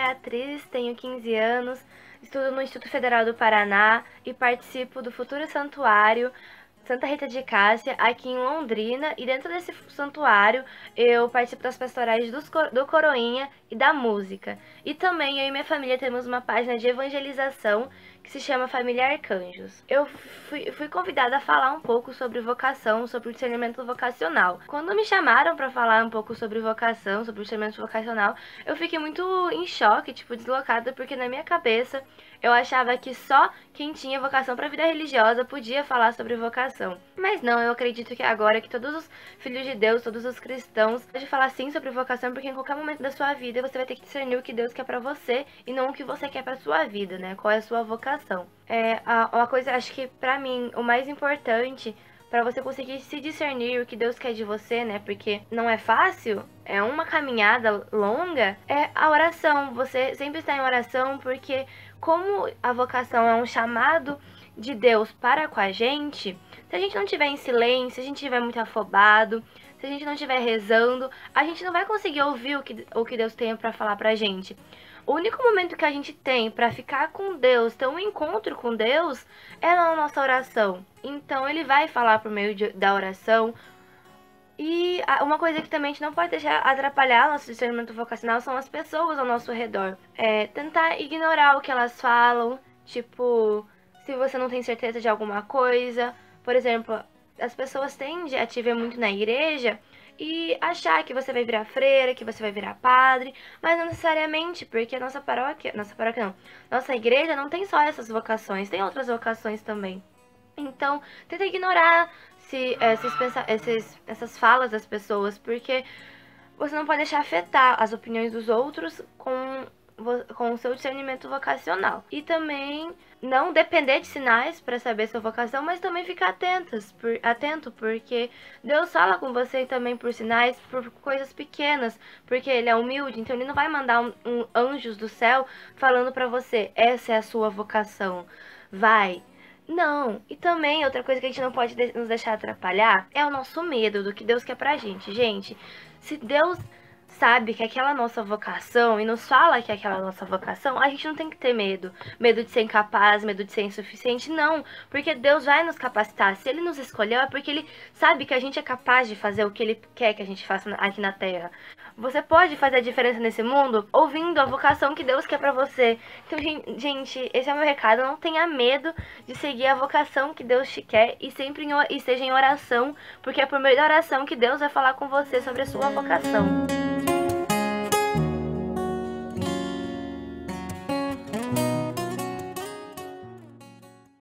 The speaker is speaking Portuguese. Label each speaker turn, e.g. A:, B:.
A: Beatriz, tenho 15 anos, estudo no Instituto Federal do Paraná e participo do Futuro Santuário Santa Rita de Cássia, aqui em Londrina, e dentro desse santuário eu participo das pastorais do Coroinha e da música. E também eu e minha família temos uma página de evangelização que se chama Família Arcanjos. Eu fui convidada a falar um pouco sobre vocação, sobre o discernimento vocacional. Quando me chamaram para falar um pouco sobre vocação, sobre o discernimento vocacional, eu fiquei muito em choque, deslocada, porque na minha cabeça eu achava que só quem tinha vocação para a vida religiosa podia falar sobre vocação. Mas não, eu acredito que agora que todos os filhos de Deus, todos os cristãos, podem falar sim sobre vocação, porque em qualquer momento da sua vida você vai ter que discernir o que Deus quer para você e não o que você quer para sua vida, né? Qual é a sua vocação. Uma coisa, acho que para mim, o mais importante para você conseguir se discernir o que Deus quer de você, né? Porque não é fácil, é uma caminhada longa, é a oração. Você sempre está em oração, porque como a vocação é um chamado de Deus para com a gente, se a gente não estiver em silêncio, se a gente estiver muito afobado, se a gente não estiver rezando, a gente não vai conseguir ouvir o que Deus tem para falar pra gente. O único momento que a gente tem para ficar com Deus, ter um encontro com Deus, é na nossa oração. Então ele vai falar por meio da oração. E uma coisa que também a gente não pode deixar atrapalhar nosso discernimento vocacional são as pessoas ao nosso redor. Tentar ignorar o que elas falam, tipo, se você não tem certeza de alguma coisa. Por exemplo, as pessoas tendem a te ver muito na igreja e achar que você vai virar freira, que você vai virar padre, mas não necessariamente, porque a nossa paróquia não, nossa igreja não tem só essas vocações, tem outras vocações também. Então, tenta ignorar essas falas das pessoas, porque você não pode deixar afetar as opiniões dos outros com o seu discernimento vocacional. E também não depender de sinais para saber sua vocação, mas também ficar atento, porque Deus fala com você também por sinais, por coisas pequenas, porque Ele é humilde, então Ele não vai mandar anjos do céu falando para você, essa é a sua vocação, vai. Não, e também outra coisa que a gente não pode nos deixar atrapalhar é o nosso medo do que Deus quer pra gente. Gente, se Deus sabe que é aquela nossa vocação e nos fala que é aquela nossa vocação, a gente não tem que ter medo. Medo de ser incapaz, medo de ser insuficiente, não. Porque Deus vai nos capacitar. Se Ele nos escolheu é porque Ele sabe que a gente é capaz de fazer o que Ele quer que a gente faça aqui na Terra. Você pode fazer a diferença nesse mundo ouvindo a vocação que Deus quer pra você. Então, gente, esse é o meu recado. Não tenha medo de seguir a vocação que Deus te quer e sempre esteja em oração, porque é por meio da oração que Deus vai falar com você sobre a sua vocação.